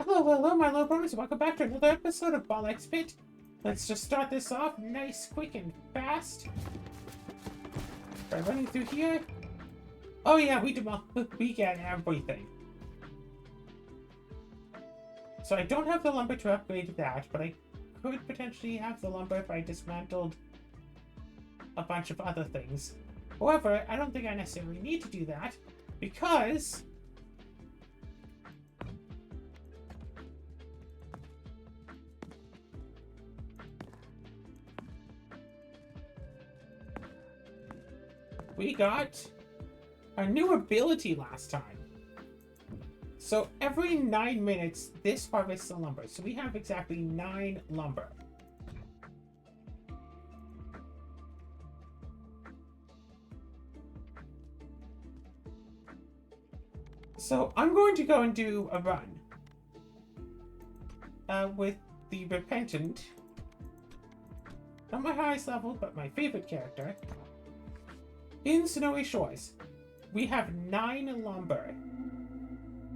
Hello, my little brothers. Welcome back to another episode of Ball X Pit. Let's just start this off nice, quick, and fast. By running through here. Oh yeah, we get everything. So I don't have the lumber to upgrade that, but I could potentially have the lumber if I dismantled a bunch of other things. However, I don't think I necessarily need to do that because we got a new ability last time. So every 9 minutes, this harvests the lumber. So we have exactly 9 lumber. So I'm going to go and do a run with the Repentant. Not my highest level, but my favorite character. In Snowy Shores, we have 9 lumber.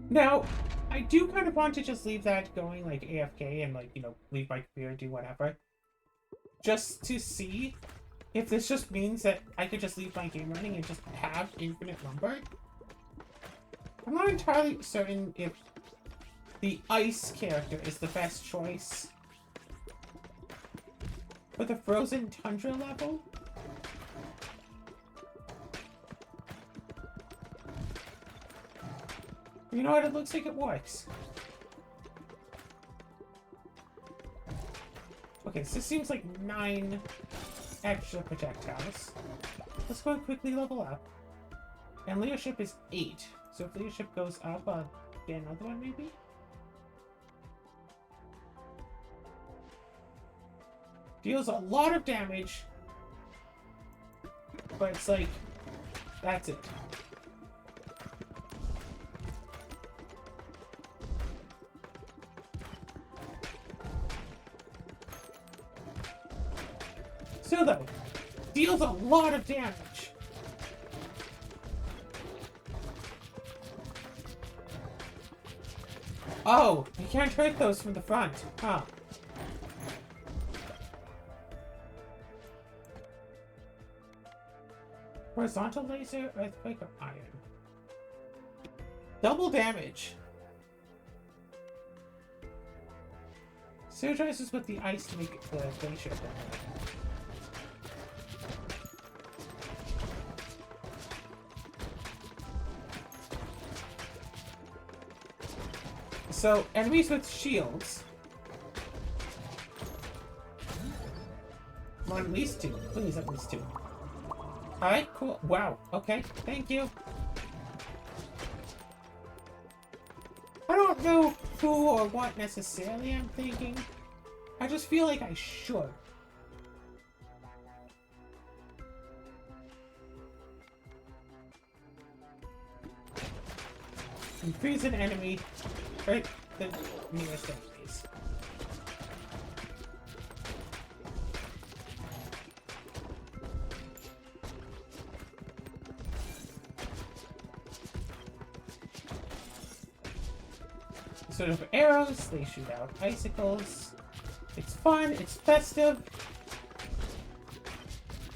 Now, I do kind of want to just leave that going like AFK and like, you know, leave my computer, do whatever. Just to see if this just means that I could just leave my game running and just have infinite lumber. I'm not entirely certain if the ice character is the best choice for the frozen tundra level. You know what? It looks like it works. Okay, so this seems like 9 extra projectiles. Let's go and quickly level up. And leadership is 8. So if leadership goes up, I'll get another one maybe? Deals a lot of damage. But it's like, that's it. Still though, deals a lot of damage. Oh, you can't hurt those from the front, huh? Horizontal laser, earthquake, or iron? Double damage. Synergizes with the ice to make the glacier better. So, enemies with shields. Well, at least 2. Please, at least 2. Alright, cool. Wow. Okay, thank you. I don't know who or what necessarily I'm thinking. I just feel like I should. Freeze an enemy. Right, the nearest enemies. Sort of arrows, they shoot out icicles. It's fun, it's festive.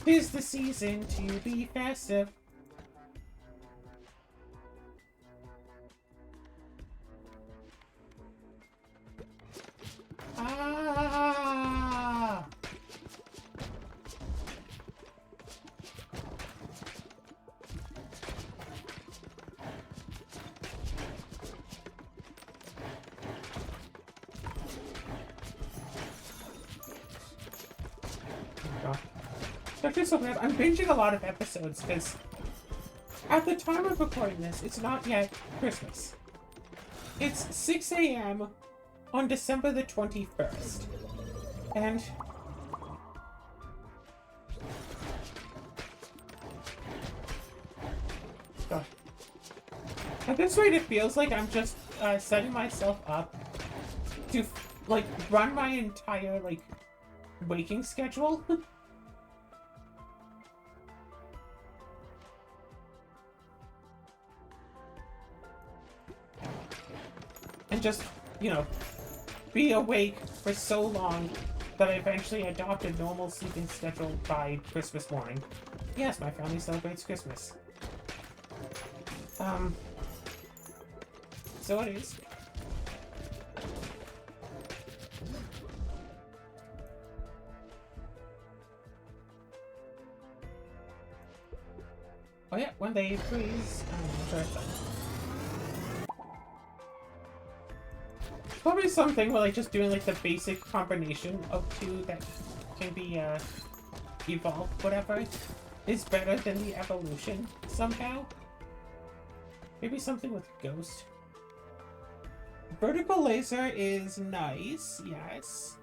'Tis the season to be festive. So glad I'm binging a lot of episodes because at the time of recording this, it's not yet Christmas. It's 6 a.m. on December the 21st. And God. At this rate, it feels like I'm just setting myself up to like run my entire like waking schedule. And just you know, be awake for so long that I eventually adopt a normal sleeping schedule by Christmas morning. Yes, my family celebrates Christmas. So it is. Oh yeah, when they freeze, I'm sure it's done. Probably something where like just doing like the basic combination of two that can be evolved, whatever, is better than the evolution somehow. Maybe something with Ghost. Vertical laser is nice, yes.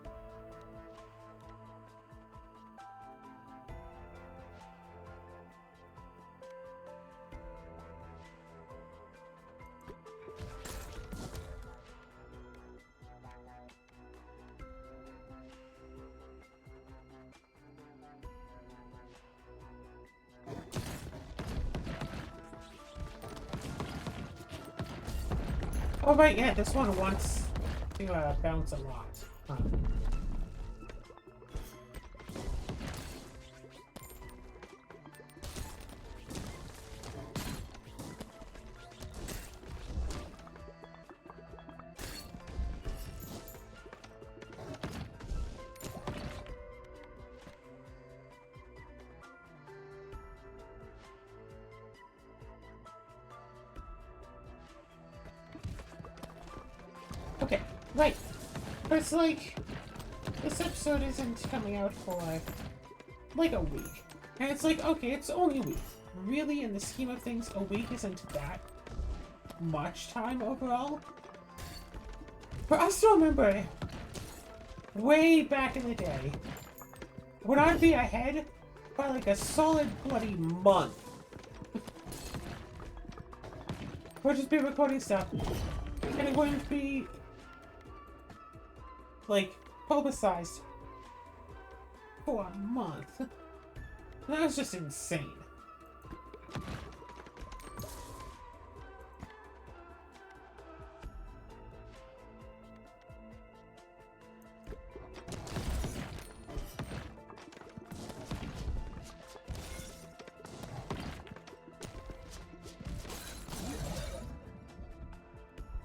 Oh right, yeah, this one wants to bounce a lot. Huh. Okay, right. But it's like, this episode isn't coming out for, like, a week. And it's like, okay, it's only a week. Really, in the scheme of things, a week isn't that much time overall. But I still remember, way back in the day, when I'd be ahead by like a solid bloody month. We'll just be recording stuff, and it wouldn't be like publicized for a month. That was just insane.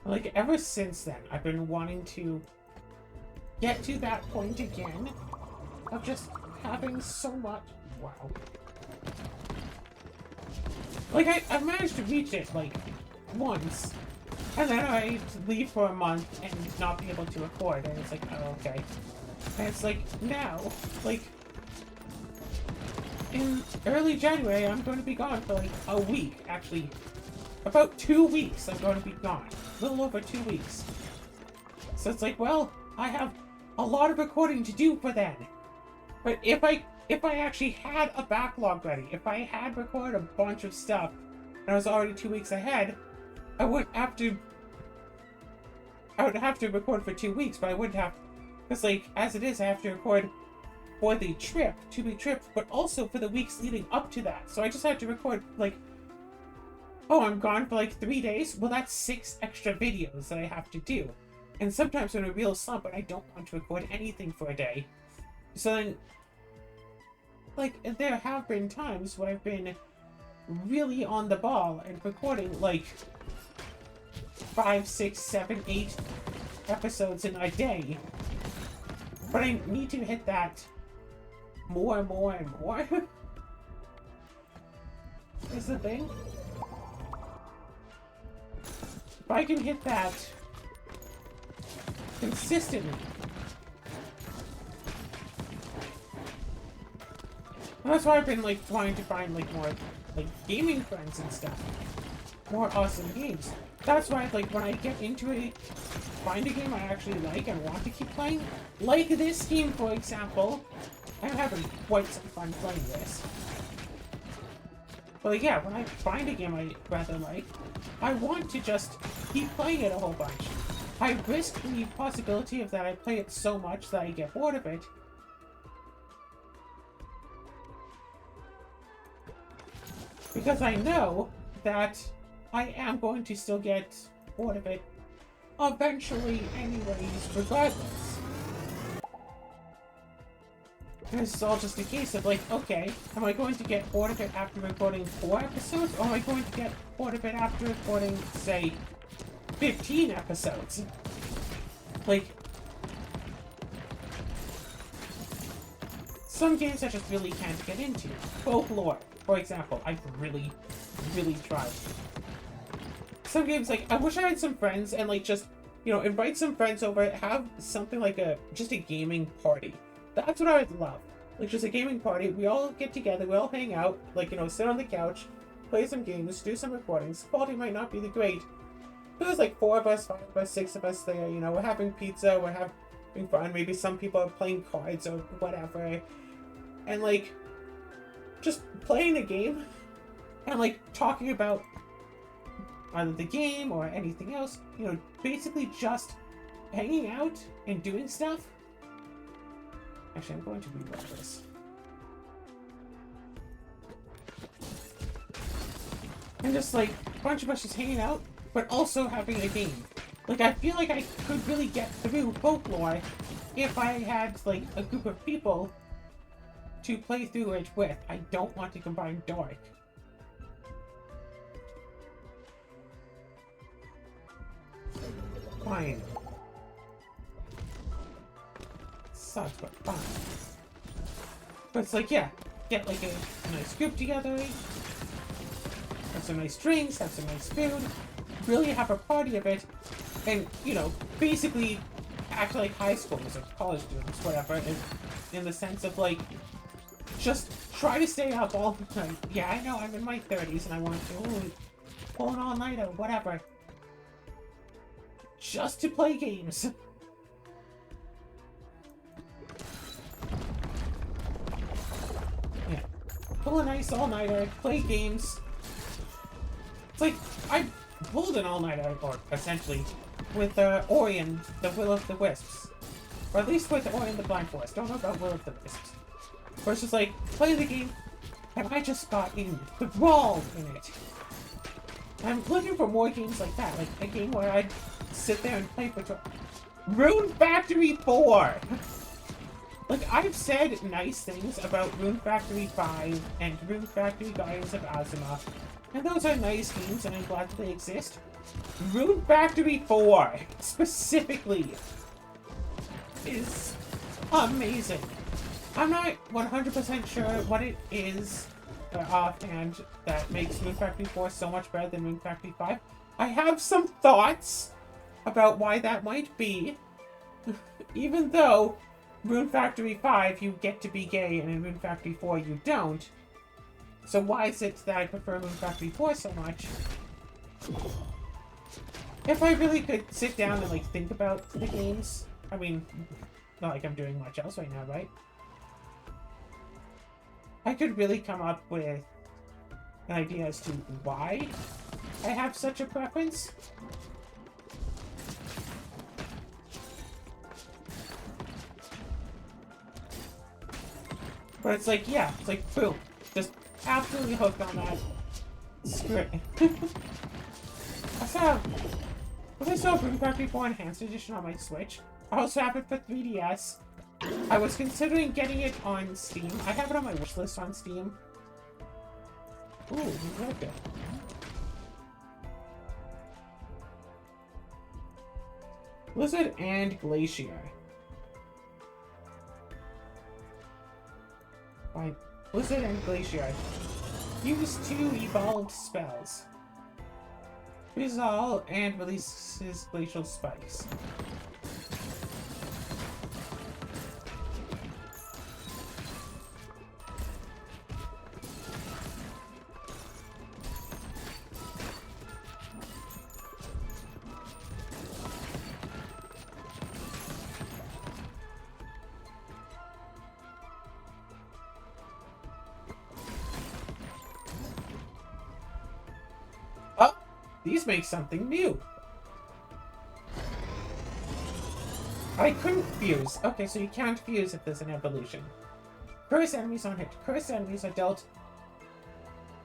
Like, ever since then, I've been wanting to get to that point again of just having so much. Wow. Like, I managed to reach it, like, once, and then I leave for a month and not be able to record, and it's like, oh, okay. And it's like, now, like, in early January, I'm going to be gone for, like, a week, actually. About 2 weeks, I'm going to be gone. A little over 2 weeks. So it's like, well, I have a lot of recording to do for then. But if I actually had a backlog ready, if I had recorded a bunch of stuff, and I was already 2 weeks ahead, I would have to record for 2 weeks, but I wouldn't have, because like, as it is, I have to record for the trip, 2-week trip, but also for the weeks leading up to that. So I just had to record, like, oh, I'm gone for like 3 days? Well, that's 6 extra videos that I have to do. And sometimes I'm in a real slump and I don't want to record anything for a day. So then, like, there have been times when I've been really on the ball and recording like 5, 6, 7, 8 episodes in a day. But I need to hit that more and more and more. Is the thing. If I can hit that consistently. And that's why I've been like wanting to find like more like gaming friends and stuff. More awesome games. That's why like when I get into it, find a game I actually like and want to keep playing. Like this game, for example. I'm having quite some fun playing this. But like, yeah, when I find a game I rather like, I want to just keep playing it a whole bunch. I risk the possibility of that I play it so much that I get bored of it. Because I know that I am going to still get bored of it eventually anyways, regardless. And this is all just a case of like, okay, am I going to get bored of it after recording 4 episodes, or am I going to get bored of it after recording, say, 15 episodes? Like, some games I just really can't get into. Folklore, for example, I've really tried. Some games, like, I wish I had some friends and, like, just, you know, invite some friends over, have something like just a gaming party. That's what I would love. Like, just a gaming party. We all get together, we all hang out, like, you know, sit on the couch, play some games, do some recordings. Quality might not be the great. But there's like 4 of us, 5 of us, 6 of us there, you know, we're having pizza, we're having fun. Maybe some people are playing cards or whatever. And, like, just playing a game and, like, talking about either the game or anything else. You know, basically just hanging out and doing stuff. Actually, I'm going to reroll this. And just, like, a bunch of us just hanging out, but also having a game. Like, I feel like I could really get through Folklore if I had, like, a group of people to play through it with. I don't want to combine Dark. Fine. Sucks, but fine. But it's like, yeah, get like a nice group together, have some nice drinks, have some nice food, really have a party of it, and, you know, basically act like high schoolers or college students, whatever, in the sense of, like, just try to stay up all the time. Yeah, I know, I'm in my 30s and I want to pull an all-nighter, whatever. Just to play games. Yeah. Pull a nice all-nighter, play games. It's like, I pulled an all-nighter, or essentially, with Ori and the Will of the Wisps. Or at least with Ori and the Blind Forest. Don't know about Will of the Wisps. Where it's just like, play the game, and I just got enthralled in it. I'm looking for more games like that, like a game where I'd sit there and play for Rune Factory 4! Like, I've said nice things about Rune Factory 5 and Rune Factory Guardians of Azuma, and those are nice games and I'm glad that they exist. Rune Factory 4, specifically, is amazing. I'm not 100% sure what it is offhand that makes Rune Factory 4 so much better than Rune Factory 5. I have some thoughts about why that might be, even though Rune Factory 5 you get to be gay and in Rune Factory 4 you don't. So why is it that I prefer Rune Factory 4 so much? If I really could sit down and, like, think about the games, I mean, not like I'm doing much else right now, right? I could really come up with an idea as to why I have such a preference. But it's like, yeah, it's like, boom. Just absolutely hooked on that. Screw it. I saw Rune Factory 4 Enhanced Edition on my Switch. I also have it for 3DS. I was considering getting it on Steam. I have it on my wishlist on Steam. Ooh, very good. Blizzard and Glacier. Fine. Blizzard and Glacier. Use 2 evolved spells. Resolve and releases glacial spikes. These make something new. I couldn't fuse. Okay, so you can't fuse if there's an evolution. Cursed enemies on hit. Cursed enemies are dealt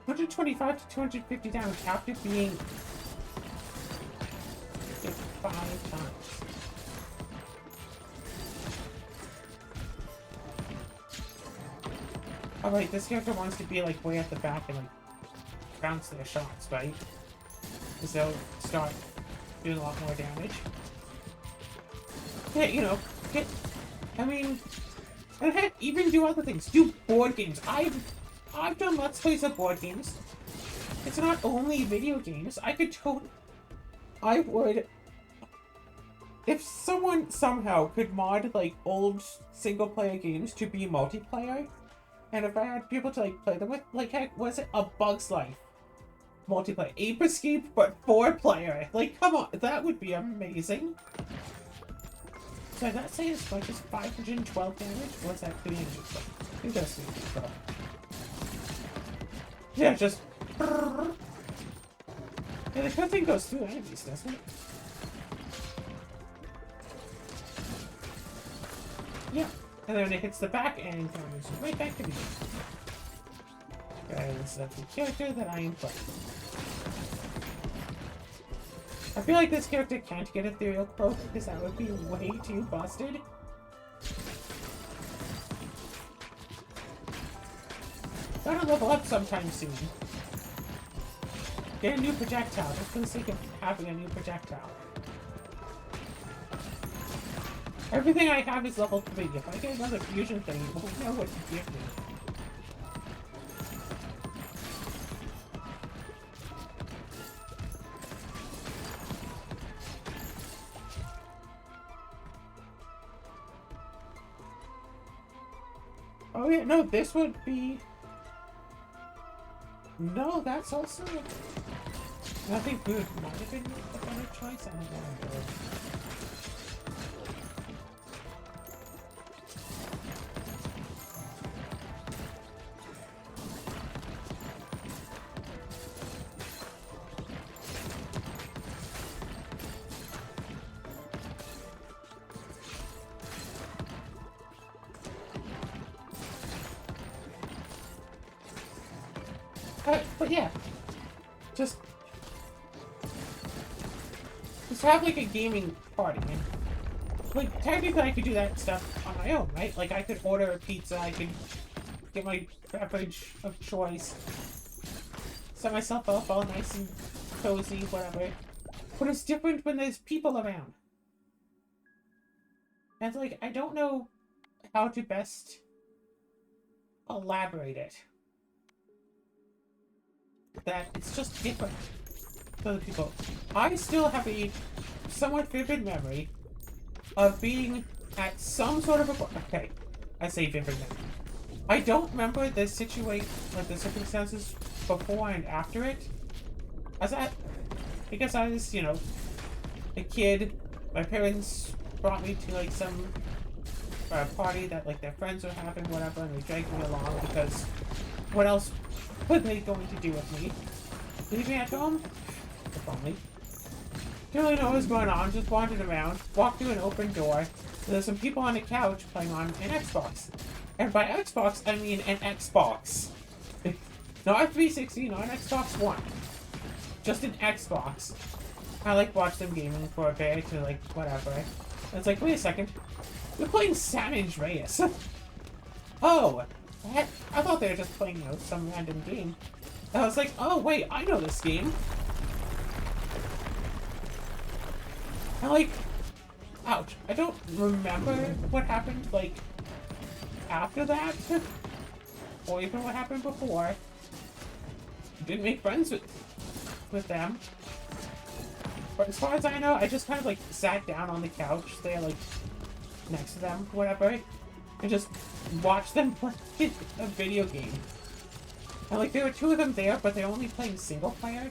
125 to 250 damage after being... 5 5 times. Alright, this character wants to be like way at the back and like bounce their shots, right? Because they'll start doing a lot more damage. Yeah, you know, I mean, and heck, even do other things. Do board games. I've done Let's Plays of board games. It's not only video games. I would, if someone somehow could mod like old single player games to be multiplayer, and if I had people to like play them with, like heck, was it A Bug's Life multiplayer? Ape Escape, but 4-player. Like, come on, that would be amazing. So did that say it's like just 512 damage? What's that 300 stuff? I think that's 300 stuff. Yeah, just. Yeah, the good thing goes through enemies, doesn't it? Yeah. And then it hits the back and comes right back to me. Because that's the character that I am playing. I feel like this character can't get Ethereal Cloak because that would be way too busted. Gotta level up sometime soon. Get a new projectile, just for the sake of having a new projectile. Everything I have is level 3. If I get another fusion thing, you won't know what to give me. Oh yeah, no, this would be... No, that's also... I think food might have been a better choice. I don't know. But yeah, just have like a gaming party. And, like, technically I could do that stuff on my own, right? Like, I could order a pizza, I could get my beverage of choice, set myself up all nice and cozy, whatever. But it's different when there's people around. And like, I don't know how to best elaborate it. That it's just different for other people. I still have a somewhat vivid memory of being at some sort of a... Okay, I say vivid memory. I don't remember the circumstances before and after it. Because I was, you know, a kid. My parents brought me to like some party that like their friends were having, whatever, and they dragged me along because what else were they going to do with me? Leave me at home? If only. Didn't really know what was going on, just wandered around, walked through an open door, and there's some people on a couch playing on an Xbox. And by Xbox, I mean an Xbox. Not a 360, not an Xbox One. Just an Xbox. I like watched them gaming for a bit to like whatever. And it's like, wait a second. They're playing San Andreas. Oh, I thought they were just playing, you know, some random game. And I was like, oh wait, I know this game. And like, ouch. I don't remember what happened like after that, or even what happened before. Didn't make friends with them. But as far as I know, I just kind of like sat down on the couch there, like next to them, whatever, and just watched them play a video game. And like there were two of them there, but they're only playing single player.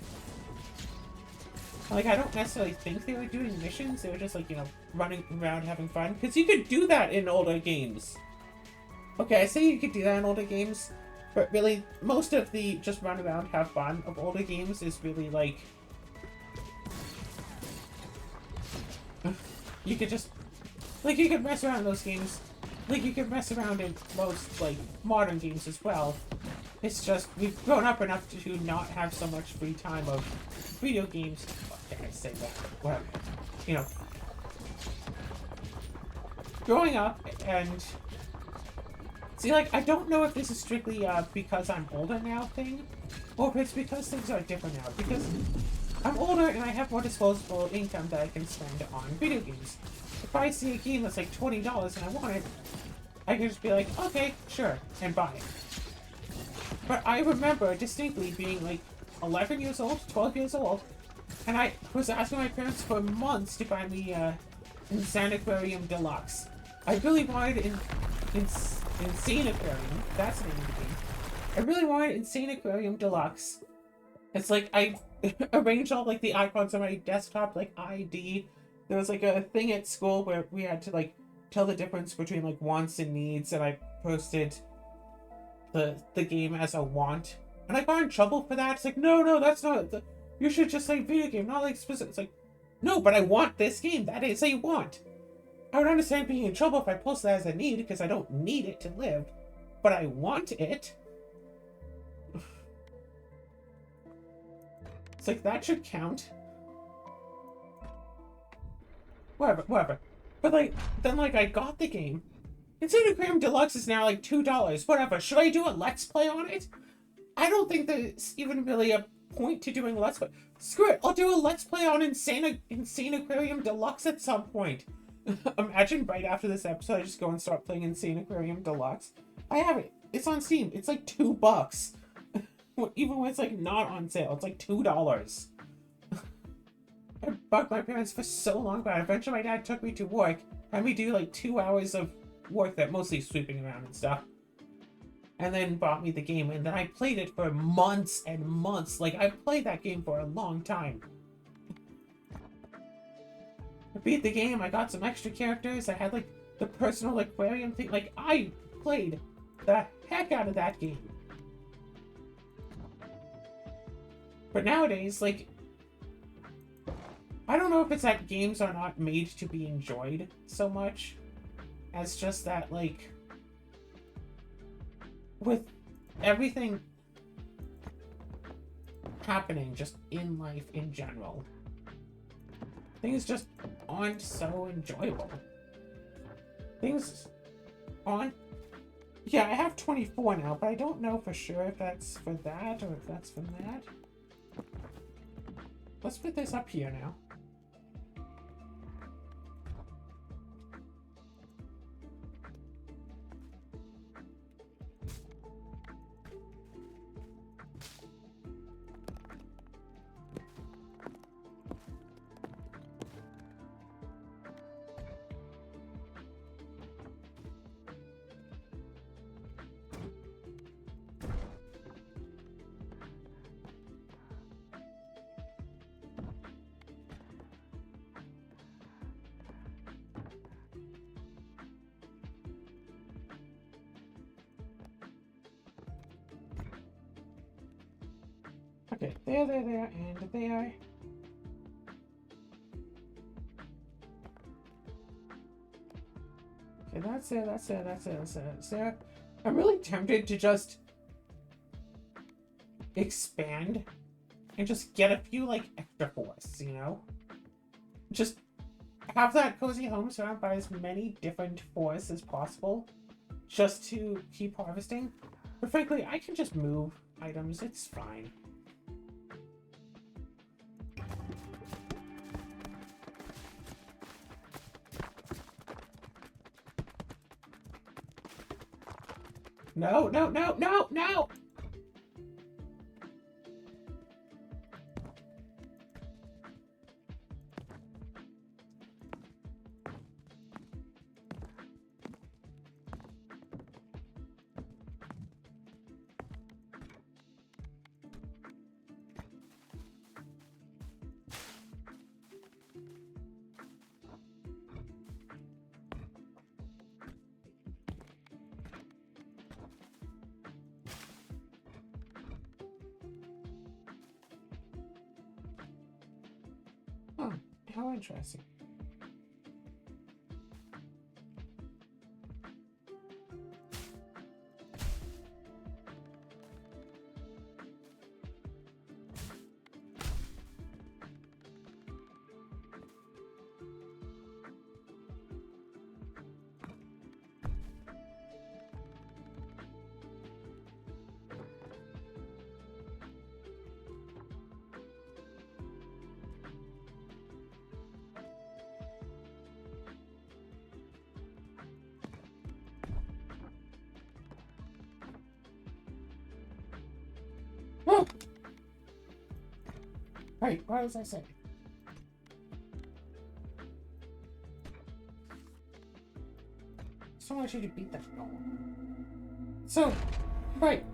And, like I don't necessarily think they were doing missions. They were just like, you know, running around having fun. Because you could do that in older games. Okay, I say you could do that in older games, but really most of the just run around have fun of older games is really like you could just like you could mess around in those games. Like you could mess around in most like modern games as well. It's just we've grown up enough to not have so much free time of video games. What can I say that? Whatever. you know, growing up and see, like, I don't know if this is strictly because I'm older now thing, or if it's because things are different now. Because I'm older and I have more disposable income that I can spend on video games. If I see a game that's like $20 and I want it, I can just be like, okay, sure, and buy it. But I remember distinctly being like 11 years old, 12 years old, and I was asking my parents for months to buy me Insane Aquarium Deluxe. I really wanted Insane Aquarium. That's the name of the game. I really wanted Insane Aquarium Deluxe. It's like I arranged all like the icons on my desktop, like ID. There was like a thing at school where we had to like tell the difference between like wants and needs, and I posted the game as a want. And I got in trouble for that. It's like, no, that's not the. You should just say video game, not like specific. It's like, no, but I want this game. That is a want. I would understand being in trouble if I post that as a need because I don't need it to live, but I want it. It's like that should count. Whatever. But like, then like I got the game. Insane Aquarium Deluxe is now like $2. Whatever. Should I do a Let's Play on it? I don't think there's even really a point to doing Let's Play. Screw it. I'll do a Let's Play on Insane Aquarium Deluxe at some point. Imagine right after this episode, I just go and start playing Insane Aquarium Deluxe. I have it. It's on Steam. It's like $2. Even when it's like not on sale, it's like $2. I bugged my parents for so long, but eventually my dad took me to work, had me do like 2 hours of work that mostly sweeping around and stuff, and then bought me the game, and then I played it for months and months. Like, I played that game for a long time. I beat the game, I got some extra characters, I had like the personal aquarium thing. Like, I played the heck out of that game. But nowadays, like, I don't know if it's that games are not made to be enjoyed so much as just that, like, with everything happening just in life in general, things just aren't so enjoyable. Things aren't... Yeah, I have 24 now, but I don't know for sure if that's for that or if that's from that. Let's put this up here now. Okay, there, and there. Okay, that's there. I'm really tempted to just expand and just get a few, like, extra forests, you know? Just have that cozy home surrounded by as many different forests as possible just to keep harvesting. But frankly, I can just move items, it's fine. No! Oh, how interesting. Right, what was I saying? So I want you to beat that goal. So, right.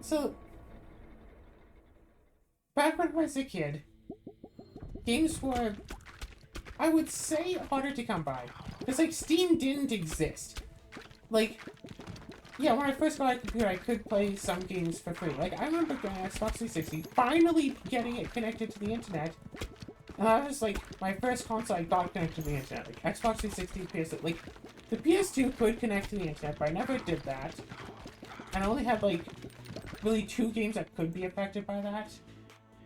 So, back when I was a kid, games were, I would say, harder to come by. Because, like, Steam didn't exist. Like, yeah, when I first got a computer, I could play some games for free. Like, I remember getting Xbox 360, finally getting it connected to the internet. And that was, like, my first console I got connected to the internet. Like, Xbox 360, PS2. Like, the PS2 could connect to the internet, but I never did that. And I only had, like, really 2 games that could be affected by that.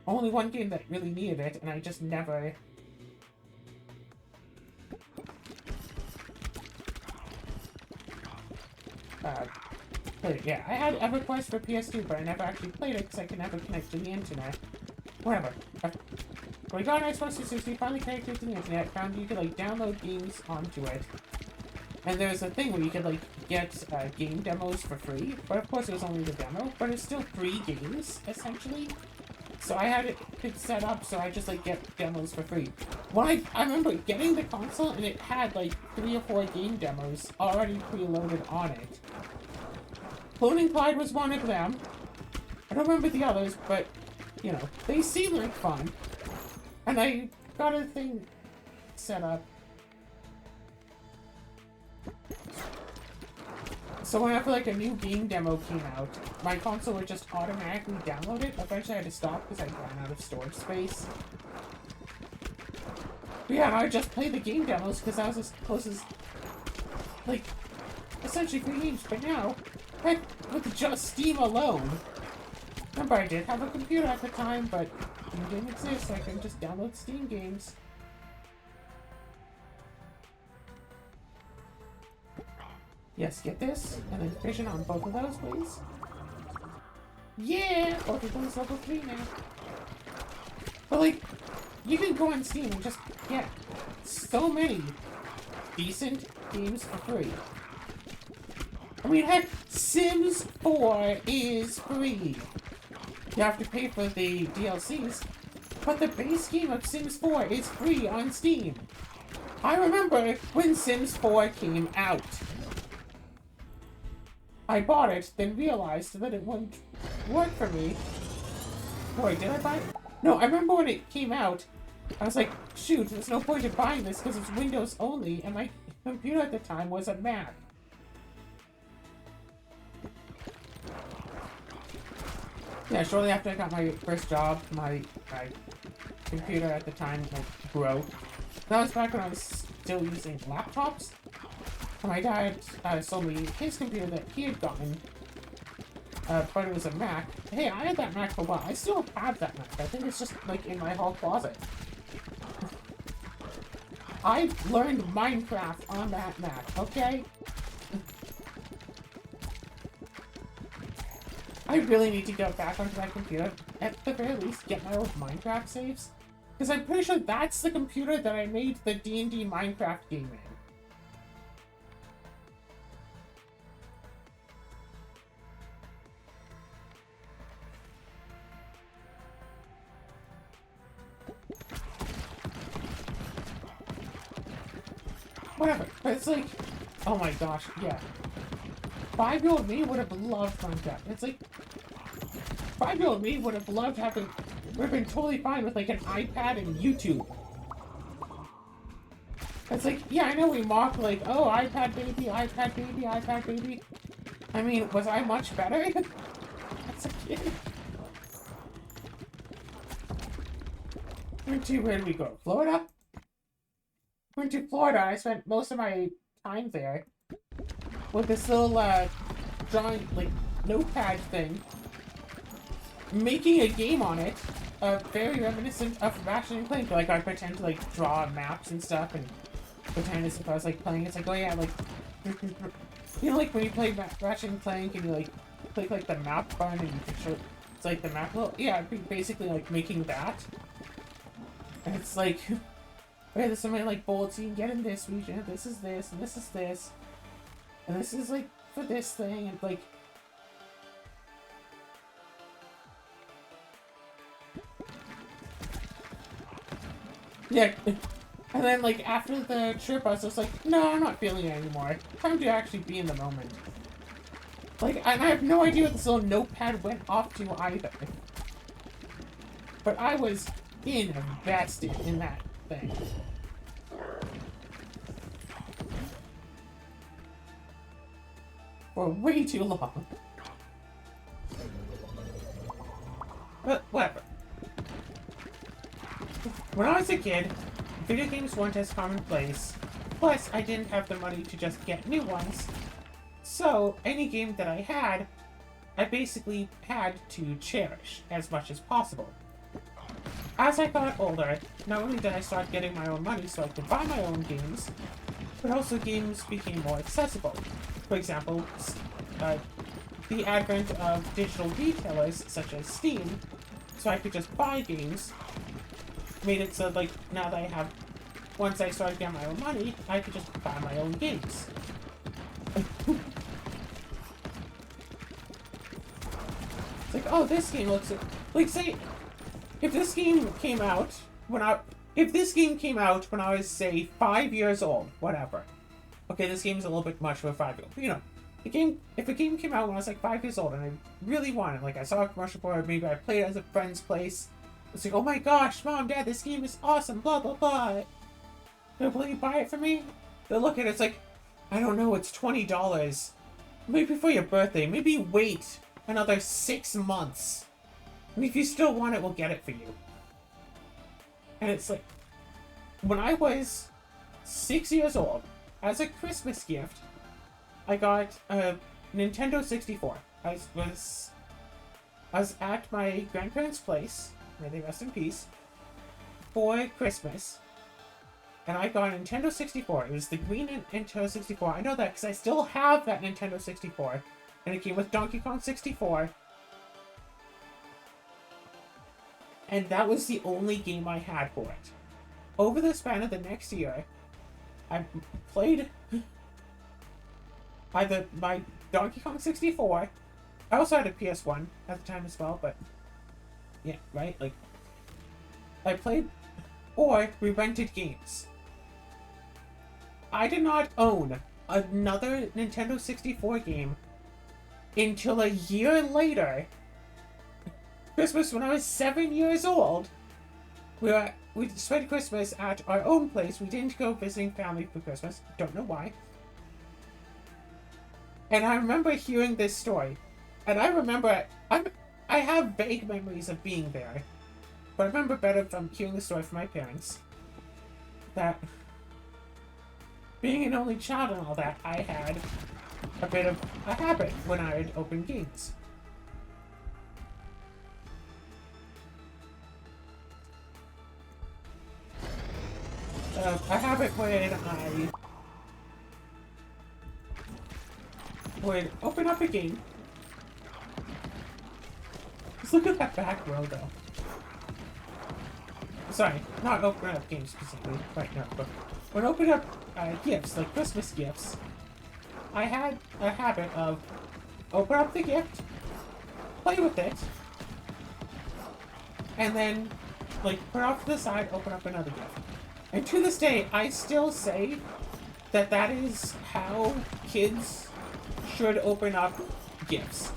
Only one game that really needed it, and I just never... played it. Yeah, I had EverQuest for PS2, but I never actually played it because I could never connect to the internet. Whatever. When I got an Xbox 360, finally connected to the internet, found you could, like, download games onto it. And there's a thing where you could, like, get game demos for free. But of course it was only the demo, but it's still free games, essentially. So I had it set up so I just, like, get demos for free. When I remember getting the console and it had, like, 3 or 4 game demos already preloaded on it. Cloning Clyde was one of them. I don't remember the others, but, you know, they seem like fun. And I got a thing set up. So whenever, like, a new game demo came out, my console would just automatically download it. Eventually I had to stop because I ran out of storage space. But yeah, and I would just play the game demos because that was as close as, like, essentially free games. But now, heck, with just Steam alone. Remember, I did have a computer at the time, but it didn't exist, so I couldn't just download Steam games. Yes, get this, and then vision on both of those, please. Yeah! Both of those level 3 now. But, like, you can go on Steam and just get so many decent games for free. I mean, heck, Sims 4 is free. You have to pay for the DLCs, but the base game of Sims 4 is free on Steam. I remember when Sims 4 came out. I bought it, then realized that it wouldn't work for me. Oh, wait, did I buy it? No, I remember when it came out, I was like, shoot, there's no point in buying this because it's Windows only, and my computer at the time was a Mac. Yeah, shortly after I got my first job, my computer at the time, like, broke. That was back when I was still using laptops. My dad sold me his computer that he had gotten, but it was a Mac. Hey, I had that Mac for a while. I still have that Mac. I think it's just, like, in my hall closet. I learned Minecraft on that Mac, okay? I really need to get back onto that computer. At the very least, get my old Minecraft saves. Because I'm pretty sure that's the computer that I made the D&D Minecraft game in. Whatever, but it's like, oh my gosh, yeah. 5-year-old me would have loved Minecraft. It's like, 5-year-old me would have loved having, would have been totally fine with, like, an iPad and YouTube. It's like, yeah, I know we mock, like, oh, iPad baby, iPad baby, iPad baby. I mean, was I much better as a kid? Where did we go? Florida? Went to Florida. I spent most of my time there with this little drawing, like, notepad thing, making a game on it, very reminiscent of Ratchet and Clank. Like, I pretend to, like, draw maps and stuff and pretend as if I was, like, playing. It's like, oh yeah, like, you know, like when you play Ratchet and Clank and you, like, click, like, the map button and you can show it's like the map. Well, yeah, I'd be basically, like, making that. And it's like, okay, there's so many, like, bullets you can get in this region. This is this, and this is this. And this is, like, for this thing, and, like... Yeah. And then, like, after the trip, I was just like, no, I'm not feeling it anymore. Time to actually be in the moment. Like, and I have no idea what this little notepad went off to either. But I was invested in that thing. For way too long. But, whatever. When I was a kid, video games weren't as commonplace. Plus, I didn't have the money to just get new ones. So, any game that I had, I basically had to cherish as much as possible. As I got older, not only did I start getting my own money so I could buy my own games, but also games became more accessible. For example, the advent of digital retailers such as Steam, so I could just buy games, made it so, like, now that I have, once I started getting my own money, I could just buy my own games. It's like, oh, this game looks like, say, if this game came out when I was, say, 5 years old, whatever. Okay, this game's a little bit much for a 5-year-old, but, you know, if a game came out when I was like 5 years old and I really wanted, like, I saw a commercial for it, maybe I played it at a friend's place. It's like, oh my gosh, Mom, Dad, this game is awesome, blah, blah, blah. Will you buy it for me? They'll look at it, it's like, I don't know, it's $20. Maybe for your birthday. Maybe wait another 6 months. And if you still want it, we'll get it for you. And it's like, when I was 6 years old, as a Christmas gift, I got a Nintendo 64. I was at my grandparents' place, may they rest in peace, for Christmas. And I got a Nintendo 64. It was the green Nintendo 64. I know that because I still have that Nintendo 64. And it came with Donkey Kong 64. And that was the only game I had for it. Over the span of the next year, I played either my Donkey Kong 64. I also had a PS1 at the time as well, but yeah, right? Like, I played, or we rented games. I did not own another Nintendo 64 game until a year later. Christmas when I was 7 years old. We spent Christmas at our own place. We didn't go visiting family for Christmas. Don't know why. And I remember hearing this story. And I remember, I have vague memories of being there. But I remember better from hearing the story from my parents. That being an only child and all that, I had a bit of a habit when I would open games. A habit when I would open up a game. Just look at that back row, though. Sorry, not open up games specifically, right now, but when opening up gifts, like Christmas gifts, I had a habit of open up the gift, play with it, and then, like, put it off to the side, open up another gift. And to this day, I still say that that is how kids should open up gifts.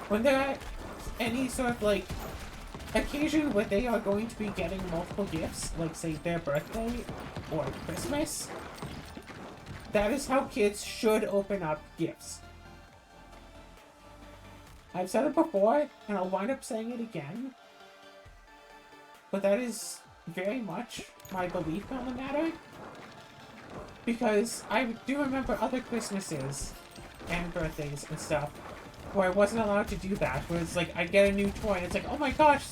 When they're at any sort of, like, occasion where they are going to be getting multiple gifts, like, say, their birthday or Christmas, that is how kids should open up gifts. I've said it before, and I'll wind up saying it again, but that is very much my belief on the matter, because I do remember other Christmases and birthdays and stuff where I wasn't allowed to do that, where it's like, I get a new toy and it's like, oh my gosh,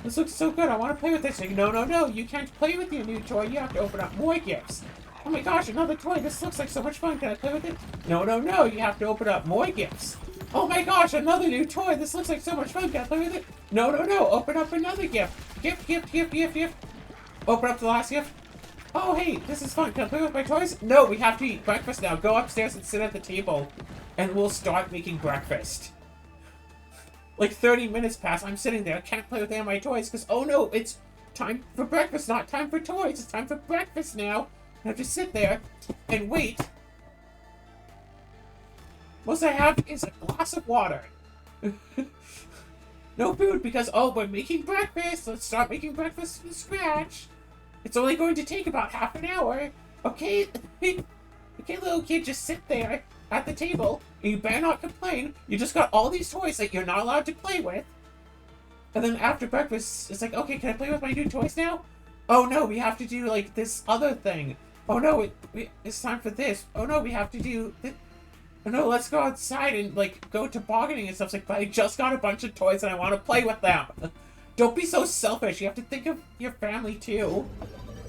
this looks so good, I want to play with this. Like, no, you can't play with your new toy, you have to open up more gifts. Oh my gosh, another toy, this looks like so much fun, can I play with it? No, you have to open up more gifts. Oh my gosh, another new toy, this looks like so much fun, can I play with it? No, open up another gift. Gift. Open up the last gift. Oh hey, this is fun, can I play with my toys? No, we have to eat breakfast now, go upstairs and sit at the table, and we'll start making breakfast. Like 30 minutes pass, I'm sitting there, can't play with any of my toys, because oh no, it's time for breakfast, not time for toys. It's time for breakfast now. And I just sit there and wait. Most I have is a glass of water. No food because, oh, we're making breakfast. Let's start making breakfast from scratch. It's only going to take about half an hour. Okay, okay, little kid, just sit there at the table, and you better not complain. You just got all these toys that you're not allowed to play with. And then after breakfast, it's like, okay, can I play with my new toys now? Oh no, we have to do, like, this other thing. Oh no, it's time for this. Oh no, we have to do this. Oh no, let's go outside and, like, go tobogganing and stuff. It's like, but I just got a bunch of toys and I want to play with them. Don't be so selfish. You have to think of your family, too.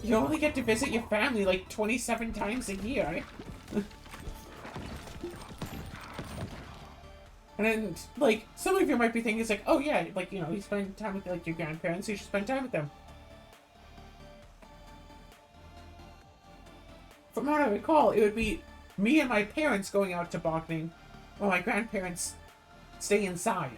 You only get to visit your family, like, 27 times a year. And then, like, some of you might be thinking, it's like, oh yeah, like, you know, you spend time with, like, your grandparents, you should spend time with them. From what I recall, it would be me and my parents going out tobogganing, while my grandparents stay inside.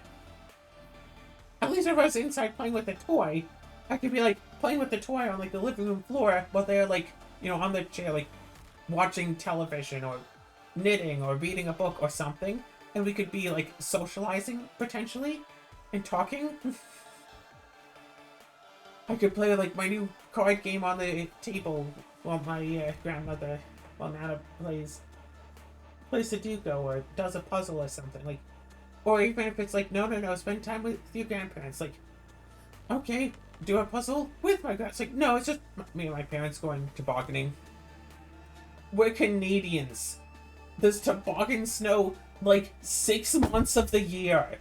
At least if I was inside playing with a toy, I could be, like, playing with the toy on, like, the living room floor, while they're, like, you know, on the chair, like, watching television, or knitting, or reading a book, or something. And we could be, like, socializing, potentially, and talking. I could play, like, my new card game on the table while my grandmother, while Nana plays Sudoku or does a puzzle or something. Like, or even if it's like, no, spend time with your grandparents. Like, okay, do a puzzle with my grandparents. Like, no, it's just me and my parents going tobogganing. We're Canadians. There's toboggan snow like 6 months of the year.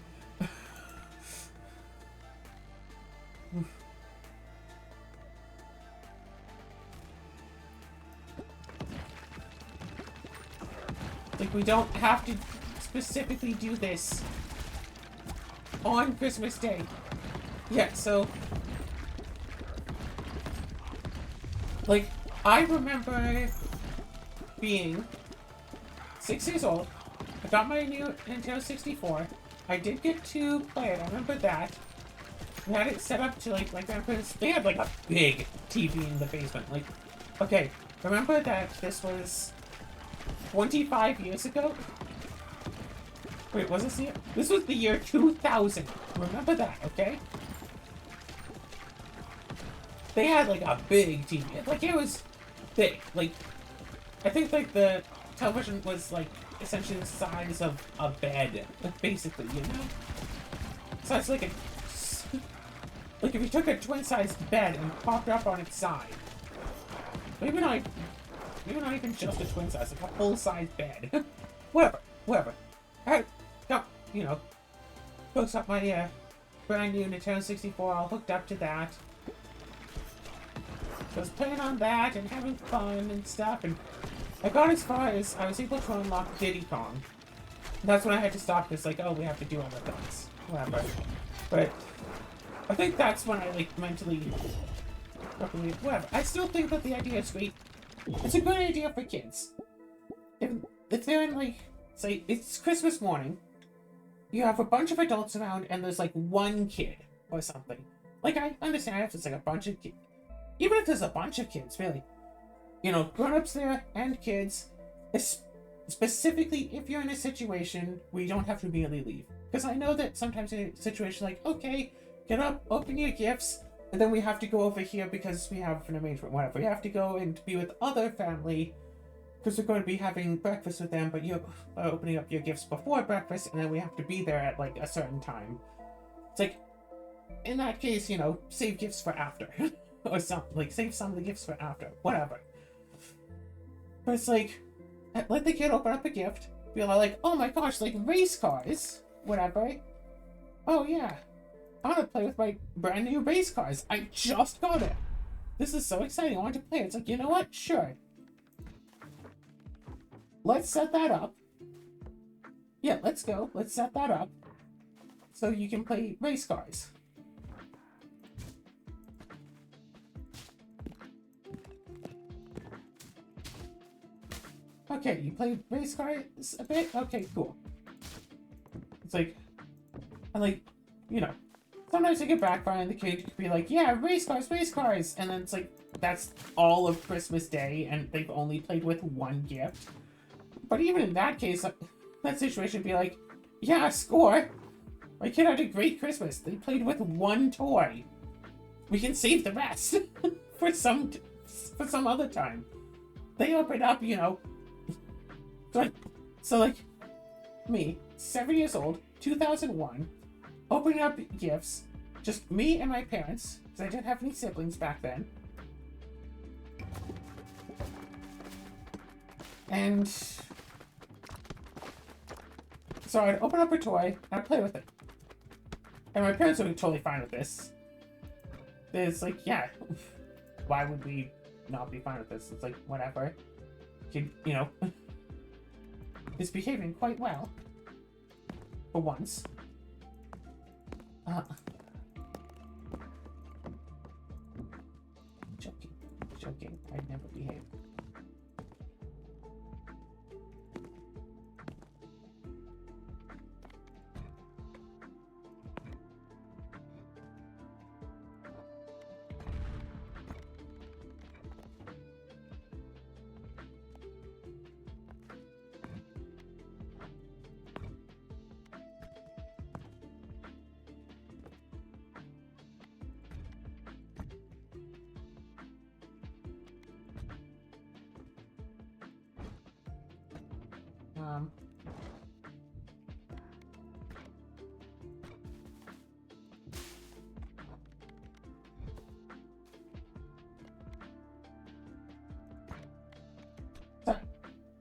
Like, we don't have to specifically do this on Christmas Day. Yeah, so, like, I remember being 6 years old. I got my new Nintendo 64. I did get to play it. I remember that. We had it set up to, like, my grandparents. They had, like, a big TV in the basement. Like, okay, remember that this was 25 years ago? Wait, was this the year? This was the year 2000. Remember that, okay? They had, like, a big TV. Like, it was big. Like, I think, like, the television was, like, essentially the size of a bed. Like, basically, you know? So it's like a... Like, if you took a twin-sized bed and popped it up on its side. Maybe not even just a twin-size, like a full-size bed. Whatever. I got, you know, hooked up my, brand new Nintendo 64, all hooked up to that. So I was playing on that and having fun and stuff, and I got as far as I was able to unlock Diddy Kong. That's when I had to stop this, like, oh, we have to do all the things. Whatever. But I think that's when I, like, mentally... Whatever. I still think that the idea is sweet. It's a good idea for kids. If they're in, like, say, it's Christmas morning, you have a bunch of adults around, and there's, like, one kid or something. Like, I understand if it's, like, a bunch of kids. Even if there's a bunch of kids, really. You know, grown-ups there and kids. Specifically, if you're in a situation where you don't have to immediately leave. Because I know that sometimes in a situation like, okay, get up, open your gifts, and then we have to go over here because we have an arrangement, whatever. We have to go and be with other family because we're going to be having breakfast with them, but you're opening up your gifts before breakfast, and then we have to be there at, like, a certain time. It's like, in that case, you know, save gifts for after. Or something. Like, save some of the gifts for after. Whatever. But it's like, let the kid open up a gift, be like, oh my gosh, like, race cars. Whatever. Oh, yeah. I want to play with my brand new race cars. I just got it. This is so exciting. I want to play. It's like, you know what? Sure. Let's set that up. Yeah, let's go. Let's set that up. So you can play race cars. Okay, you play race cars a bit? Okay, cool. It's like, and like, you know, sometimes it could backfire and the kid could be like, yeah, race cars. And then it's like, that's all of Christmas Day and they've only played with one gift. But even in that case, that situation would be like, yeah, score. My kid had a great Christmas. They played with one toy. We can save the rest for some other time. They opened up, you know. So like, me, 7 years old, 2001, opening up gifts, just me and my parents, because I didn't have any siblings back then. And so I'd open up a toy and I'd play with it. And my parents would be totally fine with this. It's like, yeah, why would we not be fine with this? It's like, whatever. Kid, you know, is behaving quite well. For once. Joking. I'd never behave.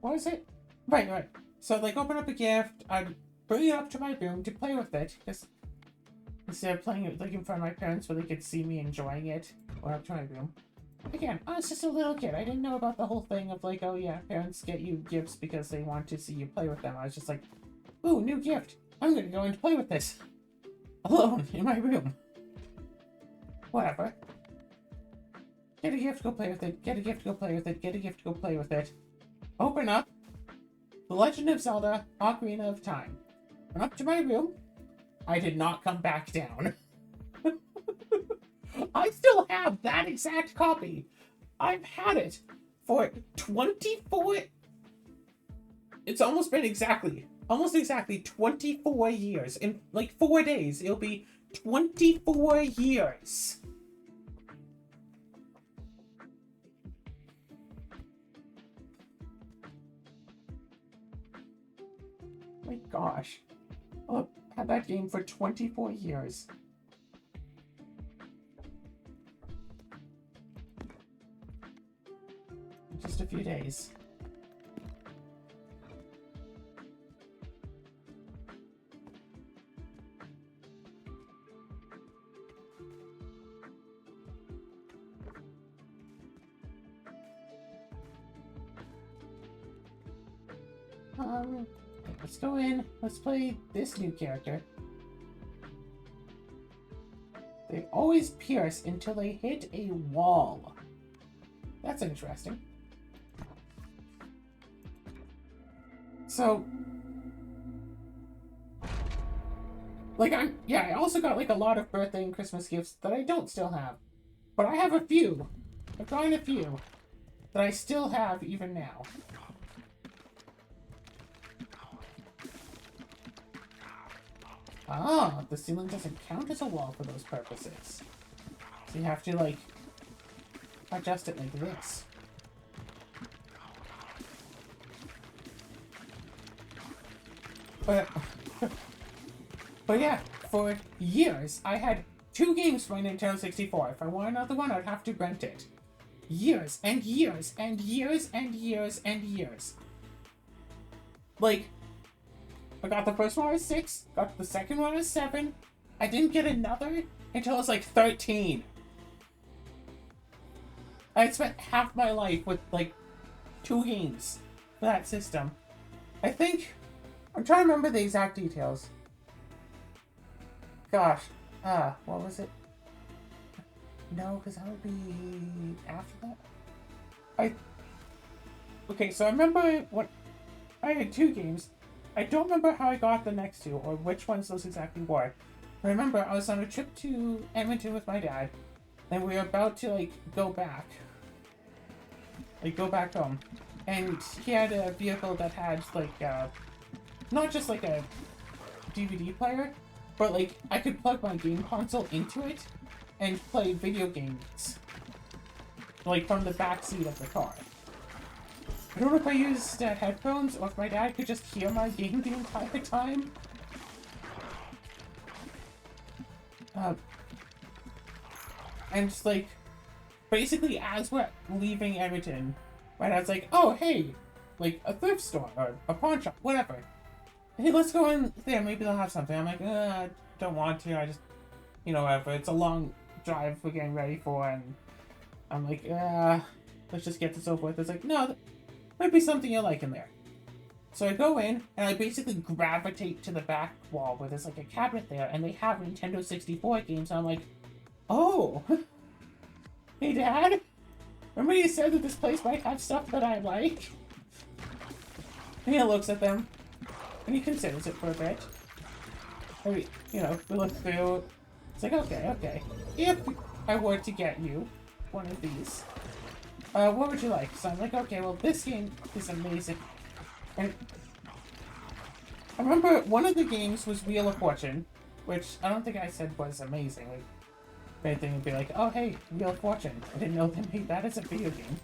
What was it? Right. So, like, open up a gift, I'd bring it up to my room to play with it, because instead of playing it, like, in front of my parents where they could see me enjoying it, or up to my room. Again, I was just a little kid. I didn't know about the whole thing of, like, oh yeah, parents get you gifts because they want to see you play with them. I was just like, ooh, new gift. I'm gonna go in to play with this. Alone, in my room. Whatever. Get a gift, go play with it. Get a gift, go play with it. Get a gift, go play with it. Open up The Legend of Zelda Ocarina of Time. Went up to my room. I did not come back down. I still have that exact copy. I've had it for 24... It's almost been almost exactly 24 years. In like 4 days, it'll be 24 years. My gosh. I've had that game for 24 years. In just a few days. Let's go in. Let's play this new character. They always pierce until they hit a wall. That's interesting. So, like, I also got, like, a lot of birthday and Christmas gifts that I don't still have. But I have a few. I've gotten a few that I still have even now. Ah, the ceiling doesn't count as a wall for those purposes. So you have to, like, adjust it like this. But yeah, for years, I had 2 games for my Nintendo 64. If I want another one, I'd have to rent it. Years and years and years and years and years. Like, I got the first one when I was 6, got the second one when I was 7. I didn't get another until I was like 13. I had spent half my life with like 2 games for that system. I think, I'm trying to remember the exact details. Gosh, what was it? No, because that would be after that. Okay, so I remember when I had 2 games. I don't remember how I got the next 2, or which ones those exactly were. I remember I was on a trip to Edmonton with my dad, and we were about to, like, go back. Like, go back home. And he had a vehicle that had, like, not just, like, a DVD player, but, like, I could plug my game console into it and play video games. Like, from the back seat of the car. I don't know if I used headphones or if my dad could just hear my game the entire time. And just, like, basically as we're leaving Edmonton, my dad's like, oh, hey, like, a thrift store or a pawn shop, whatever. Hey, let's go in there, maybe they'll have something. I'm like, I don't want to, I just, you know, whatever. It's a long drive we're getting ready for, and I'm like, let's just get this over with. It's like, no, there might be something you like in there. So I go in, and I basically gravitate to the back wall where there's, like, a cabinet there, and they have Nintendo 64 games, and I'm like, oh, hey, Dad, remember you said that this place might have stuff that I like? And he looks at them, and he considers it for a bit. And we look through. It's like, okay. If I were to get you one of these, what would you like? So I'm like, okay, well, this game is amazing. And I remember one of the games was Wheel of Fortune, which I don't think I said was amazing. Like, if anything, would be like, oh, hey, Wheel of Fortune. I didn't know they made that as a video game.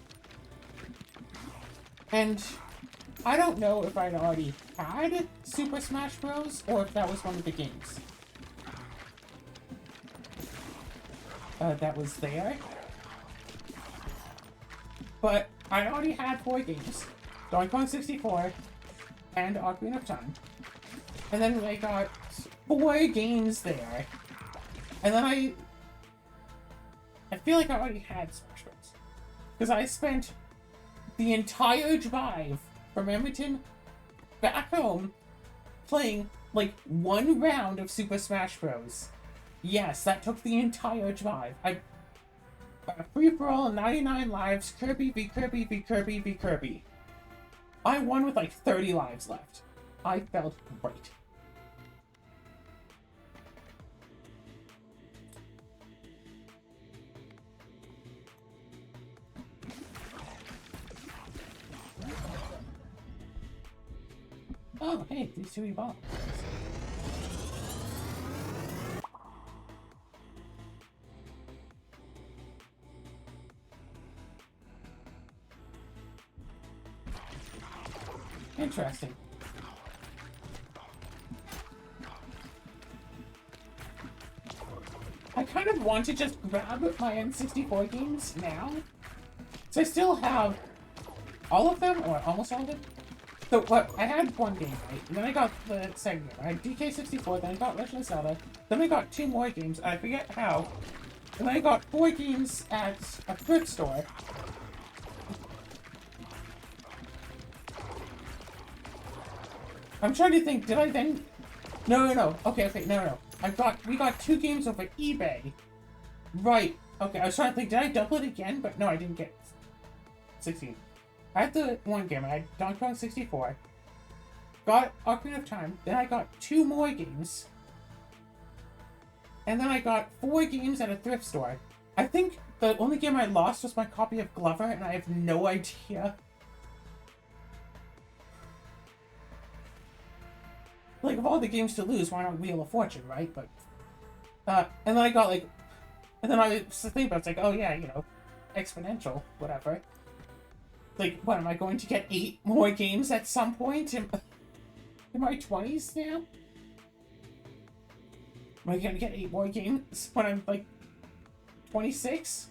And I don't know if I'd already had Super Smash Bros. Or if that was one of the games that was there. But I already had 4 games. Donkey Kong 64 and Ocarina of Time. And then I got 4 games there. And then I feel like I already had Smash Bros. Because I spent the entire drive from Edmonton back home playing, like, 1 round of Super Smash Bros. Yes, that took the entire drive. Free-for-all, 99 lives, Kirby v Kirby v Kirby v Kirby. I won with, like, 30 lives left. I felt great. Oh, hey, these 2 evolved. Interesting. I kind of want to just grab my N64 games now. So I still have all of them, or almost all of them. So what? I had 1 game, right? And then I got the second game. I had DK64, then I got Legend of Zelda, then I got 2 more games, I forget how. And then I got 4 games at a thrift store. I'm trying to think, did I then... No. Okay, no. We got 2 games over eBay. Right. Okay, I was trying to think, did I double it again? But no, I didn't get 16. I had the 1 game, I had Donkey Kong 64. Got Ocarina of Time, then I got 2 more games. And then I got 4 games at a thrift store. I think the only game I lost was my copy of Glover, and I have no idea. Like, of all the games to lose, why not Wheel of Fortune, right? But, and then I got, like, and then I was thinking about it, it's like, oh yeah, you know, exponential, whatever. Like, what, am I going to get 8 more games at some point in my 20s now? Am I gonna get 8 more games when I'm, like, 26?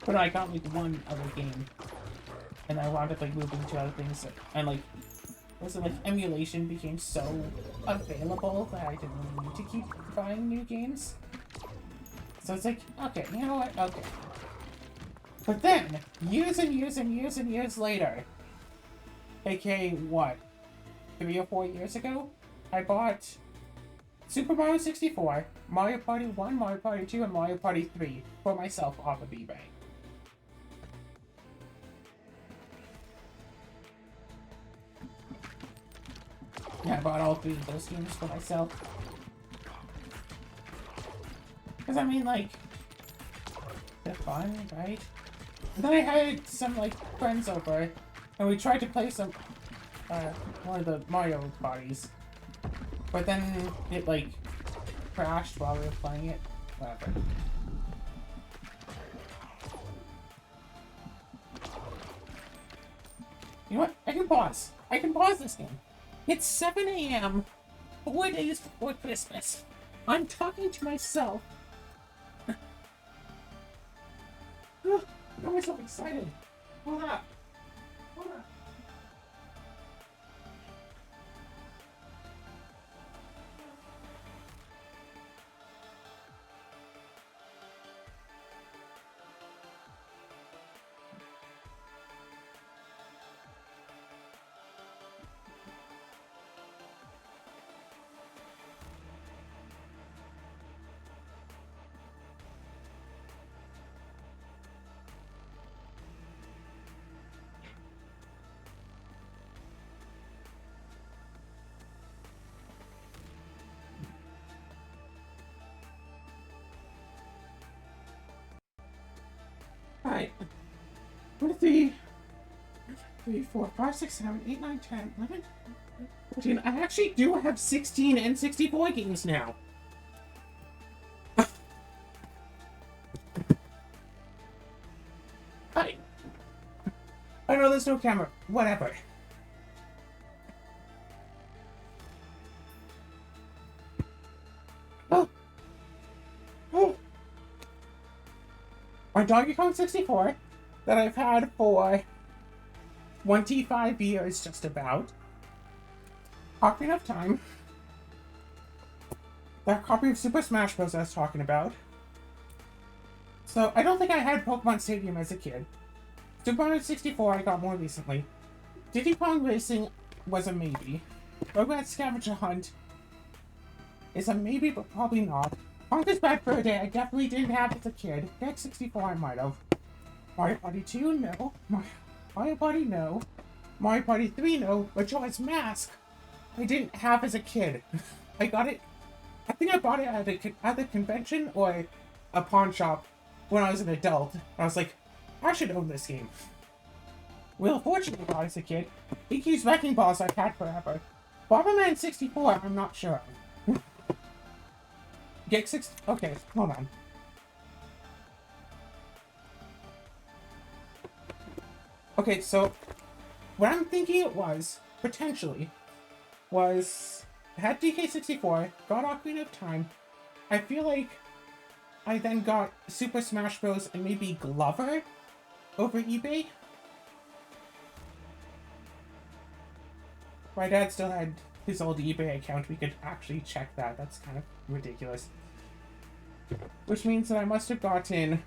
But I got, like, 1 other game. And I wound up, like, moving to other things. And, like, like, emulation became so available that I didn't really need to keep buying new games. So it's like, okay, you know what? Okay. But then, years and years later, aka, what, 3 or 4 years ago, I bought Super Mario 64, Mario Party 1, Mario Party 2, and Mario Party 3 for myself off of eBay. Yeah, I bought all 3 of those games for myself. Because, I mean, like, they're fun, right? And then I had some, like, friends over, and we tried to play some, one of the Mario parties. But then it, like, crashed while we were playing it. Whatever. You know what? I can pause. I can pause this game. It's 7 a.m. 4 days before Christmas. I'm talking to myself. I'm so excited. Hold up. Hold up. Alright. 1, 2, 3, 3, 4, 5, 6, 7, 8, 9, 10, 11, 14. I actually do have 16 N64 games now. I know there's no camera. Whatever. Oh. Oh. My Donkey Kong 64 that I've had for 25 years just about. Ocarina of Time. That copy of Super Smash Bros. I was talking about. So, I don't think I had Pokemon Stadium as a kid. Super Mario 64 I got more recently. Diddy Kong Racing was a maybe. Rugrats Scavenger Hunt is a maybe, but probably not. Conker's Bad Fur Day I definitely didn't have as a kid. Deck 64 I might have. Mario Party 2, no. Mario Party, no. Mario Party 3, no. Majora's Mask I didn't have as a kid. I got it. I think I bought it at the convention or a pawn shop when I was an adult. I was like, I should own this game. Wheel of Fortune I got as a kid. Iggy's Wrecking Balls I've had forever. Bomberman 64 I'm not sure of. Gex 6. Okay, hold on. Okay, so what I'm thinking it was, potentially, was I had DK64, got Ocarina of Time. I feel like I then got Super Smash Bros. And maybe Glover over eBay. My dad still had his old eBay account. We could actually check that. That's kind of ridiculous. Which means that I must have gotten...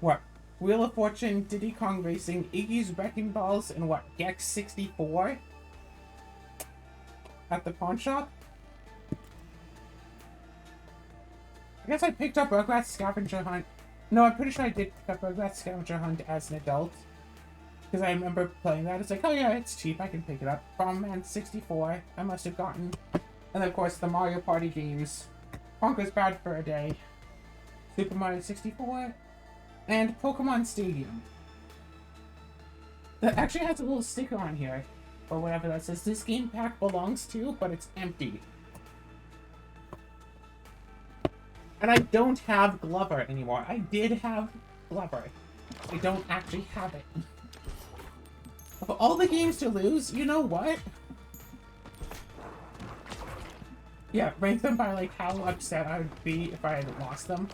what? Wheel of Fortune, Diddy Kong Racing, Iggy's Wrecking Balls, and what? Gex 64? At the pawn shop? I guess I picked up Rugrats Scavenger Hunt. No, I'm pretty sure I did pick up Rugrats Scavenger Hunt as an adult. Because I remember playing that. It's like, oh yeah, it's cheap. I can pick it up. Bomberman 64, I must have gotten. And then, of course, the Mario Party games. Conker's Bad Fur Day. Super Mario 64. And Pokemon Stadium. That actually has a little sticker on here. Or whatever that says, this game pack belongs to, but it's empty. And I don't have Glover anymore. I did have Glover. I don't actually have it. Of all the games to lose, you know what? Yeah, rank them by like how upset I would be if I had lost them.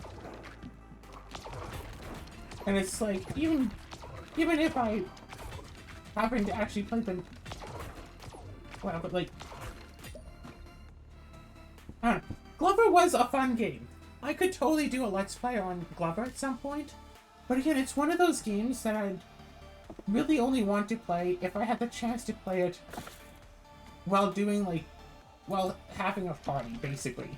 And it's like, even if I happen to actually play them, well, but like, I don't know. Glover was a fun game. I could totally do a Let's Play on Glover at some point. But again, it's one of those games that I'd really only want to play if I had the chance to play it while doing, like, well, having a party, basically.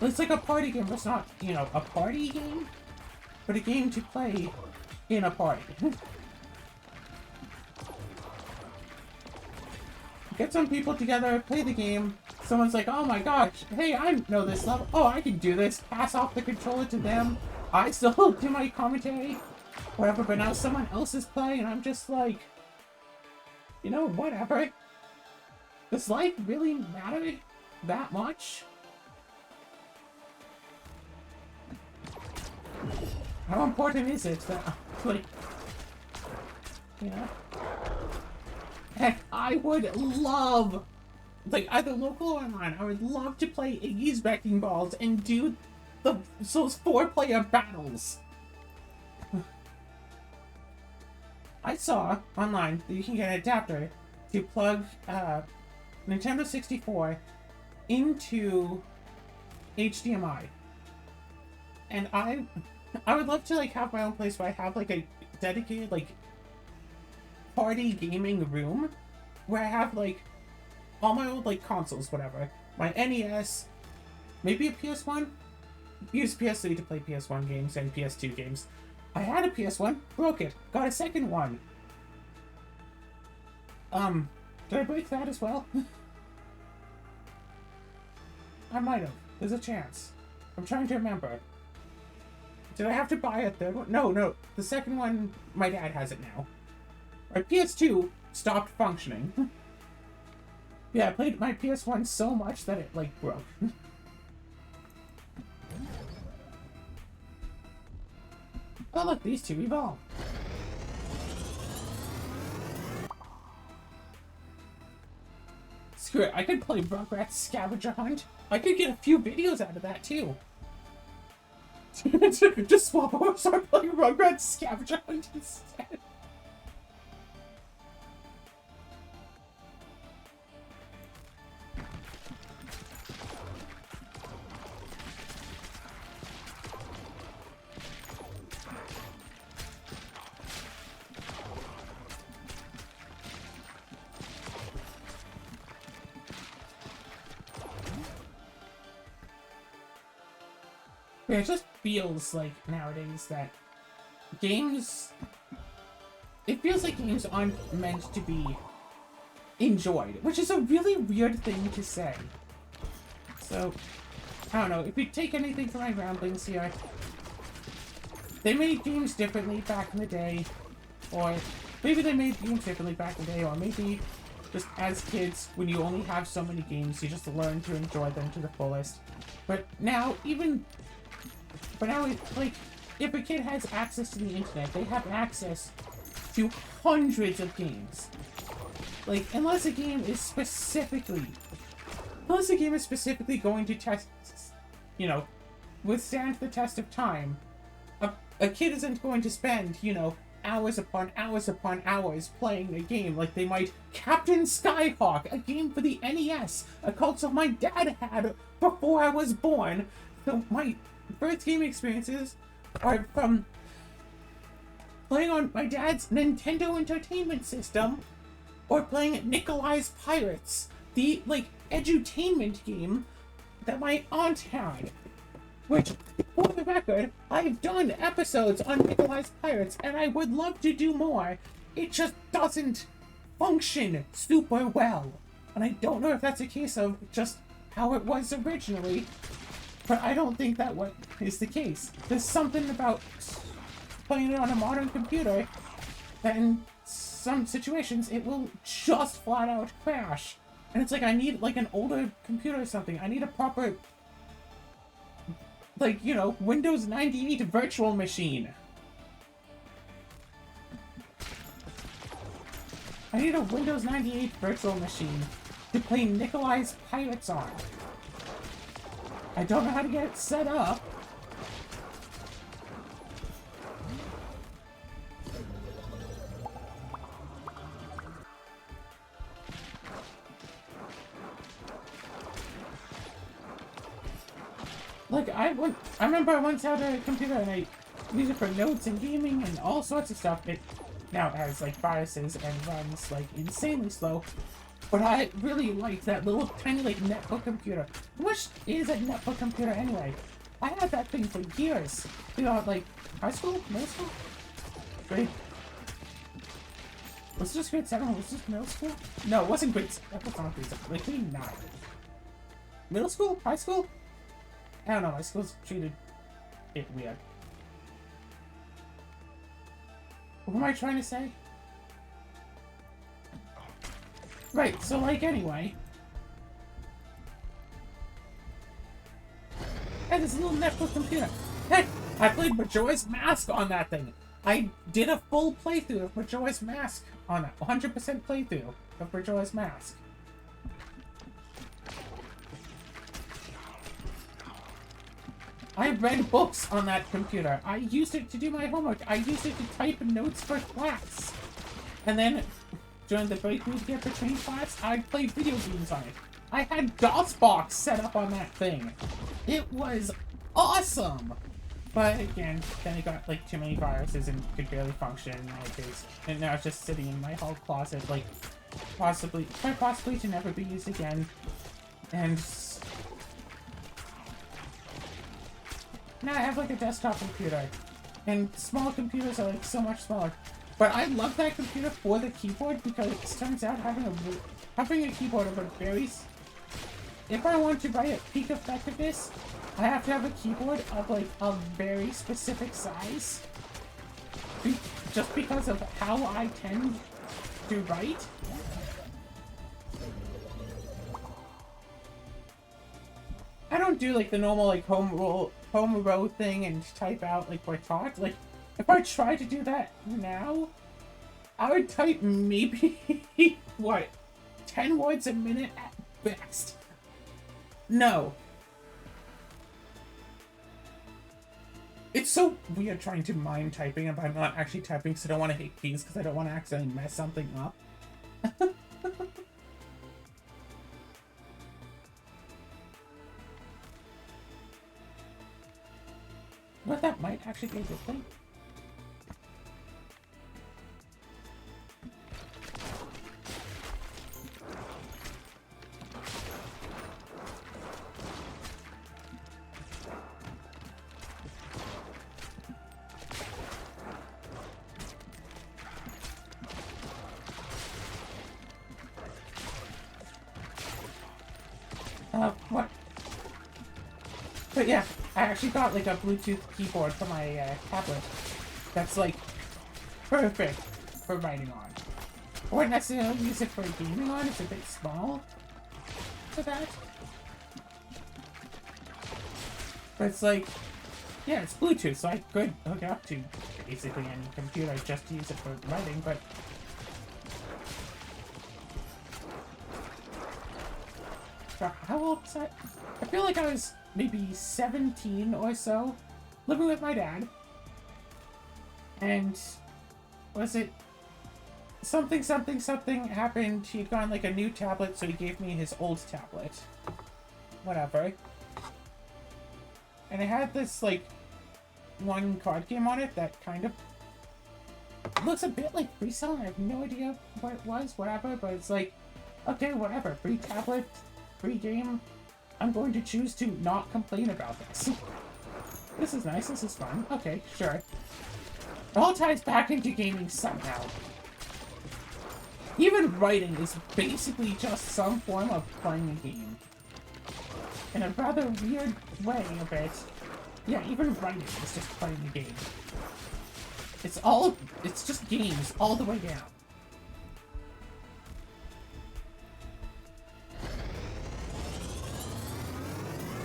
It's like a party game, but it's not, you know, a party game, but a game to play in a party. Get some people together, play the game. Someone's like, oh my gosh, hey, I know this level. Oh, I can do this. Pass off the controller to them. I still do my commentary, whatever, but now someone else is playing, and I'm just like, you know, whatever. Does life really matter that much? How important is it that, like, you know? Heck, I would love, like, either local or online, I would love to play Iggy's Wrecking Balls and do those 4-player battles. I saw online that you can get an adapter to plug Nintendo 64 into HDMI. And I would love to, like, have my own place where I have, like, a dedicated, like, party gaming room where I have, like, all my old, like, consoles, whatever. My NES, maybe a PS1. Use PS3 to play PS1 games and PS2 games. I had a PS1, broke it, got a second one. Did I break that as well? I might have. There's a chance. I'm trying to remember. Did I have to buy a third one? No. The second one, my dad has it now. My PS2 stopped functioning. Yeah, I played my PS1 so much that it, like, broke. Oh look, these two evolve. Screw it, I could play Rugrats Scavenger Hunt. I could get a few videos out of that too. Just swap over, start playing Rugrats Scavenger Hunt instead. Yeah, it just feels like nowadays that games... It feels like games aren't meant to be enjoyed, which is a really weird thing to say. So, I don't know, if you take anything from my ramblings here, they made games differently back in the day, or maybe they made games differently back in the day, or maybe just as kids, when you only have so many games, you just learn to enjoy them to the fullest. But now, like, if a kid has access to the internet, they have access to hundreds of games. Like, unless a game is specifically going to test, you know, withstand the test of time, a kid isn't going to spend, you know, hours upon hours upon hours playing a game like they might Captain Skyhawk, a game for the NES, a console my dad had before I was born. So my first gaming experiences are from playing on my dad's Nintendo Entertainment System or playing at Nikolai's Pirates, the, like, edutainment game that my aunt had. Which, for the record, I've done episodes on Nikolai's Pirates and I would love to do more. It just doesn't function super well. And I don't know if that's a case of just how it was originally, but I don't think that what is the case. There's something about playing it on a modern computer that in some situations it will just flat out crash. And it's like, I need like an older computer or something. I need a proper, like, you know, Windows 98 virtual machine. I need a Windows 98 virtual machine to play Nikolai's Pirates on. I don't know how to get it set up. Like, I remember I once had a computer and I used it for notes and gaming and all sorts of stuff. It now has, like, viruses and runs, like, insanely slow. But I really liked that little tiny like netbook computer. What is a netbook computer anyway? I had that thing for years. You know, like high school, middle school, grade. Was this grade 7? Was this middle school? No, it wasn't grade 7. That was not grade 7. Like grade 9. Middle school? High school? I don't know. My school's treated it weird. What am I trying to say? Right, so like anyway. Hey, this little netbook computer. Heck, I played Majora's Mask on that thing. I did a full playthrough of Majora's Mask on that. 100% playthrough of Majora's Mask. I read books on that computer. I used it to do my homework. I used it to type notes for class. And then, during the break we get between class, I played video games on it. I had DOSBox set up on that thing. It was awesome! But again, then it got like too many viruses and could barely function nowadays. And now it's just sitting in my hall closet, like quite possibly to never be used again. And now I have like a desktop computer. And small computers are like so much smaller. But I love that computer for the keyboard because it turns out having a keyboard of a very... If I want to write at peak effectiveness, I have to have a keyboard of like a very specific size. Just because of how I tend to write. I don't do like the normal like home row thing and type out like we're taught. Like if I try to do that now, I would type maybe what 10 words a minute at best. No. It's so weird trying to mind typing if I'm not actually typing because I don't want to hit keys because I don't want to accidentally mess something up. But that might actually be a good thing. What? But yeah, I actually got like a Bluetooth keyboard for my tablet. That's like perfect for writing on. I wouldn't necessarily use it for gaming on. It's a bit small for that. But it's like, yeah, it's Bluetooth, so I could hook it up to basically any computer just to use it for writing, but how old was I? I feel like I was maybe 17 or so, living with my dad. And was it something happened? He had gotten like a new tablet, so he gave me his old tablet. Whatever. And it had this like one card game on it that kind of looks a bit like Freestyle. I have no idea what it was, whatever, but it's like, okay, whatever, free tablet, free game. I'm going to choose to not complain about this. This is nice, this is fun. Okay, sure. It all ties back into gaming somehow. Even writing is basically just some form of playing a game. In a rather weird way of it. Yeah, even writing is just playing a game. It's just games all the way down.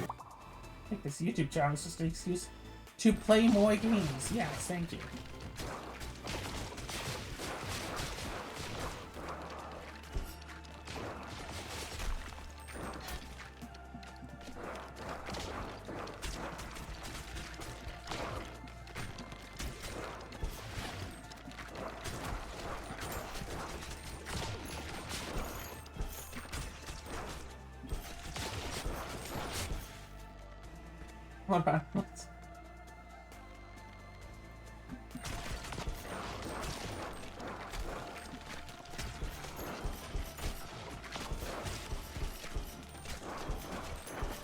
I think this YouTube channel is just an excuse to play more games. Yes, thank you. Hold on.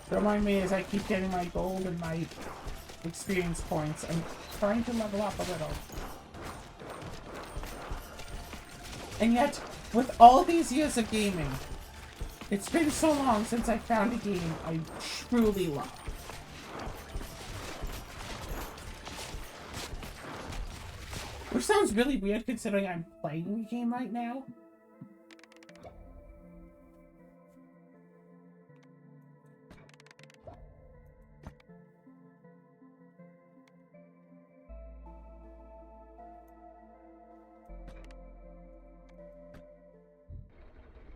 Don't mind me as I keep getting my gold and my experience points. I'm trying to level up a little. And yet, with all these years of gaming, it's been so long since I found a game I truly love. Which sounds really weird considering I'm playing a game right now.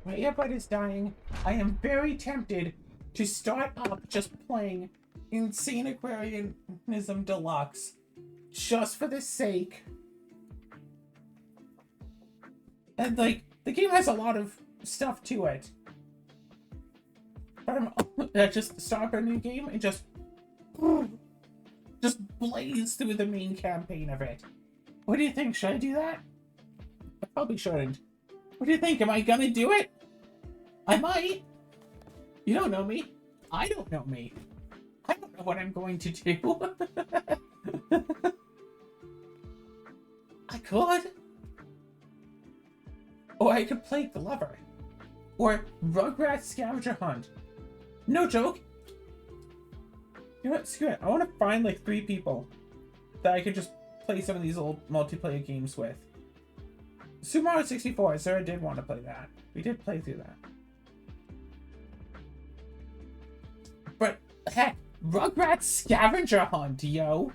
My earbud is dying. I am very tempted to start up just playing Insane Aquarianism Deluxe just for the sake. And like, the game has a lot of stuff to it. But I'm just start up a new game and just blaze through the main campaign of it. What do you think? Should I do that? I probably shouldn't. What do you think? Am I gonna do it? I might. You don't know me. I don't know me. I don't know what I'm going to do. I could. Or I could play Glover. Or Rugrats Scavenger Hunt. No joke. You know what? Screw it. I want to find like 3 people that I could just play some of these old multiplayer games with. Super Mario 64. Sarah did want to play that. We did play through that. But heck, Rugrats Scavenger Hunt, yo.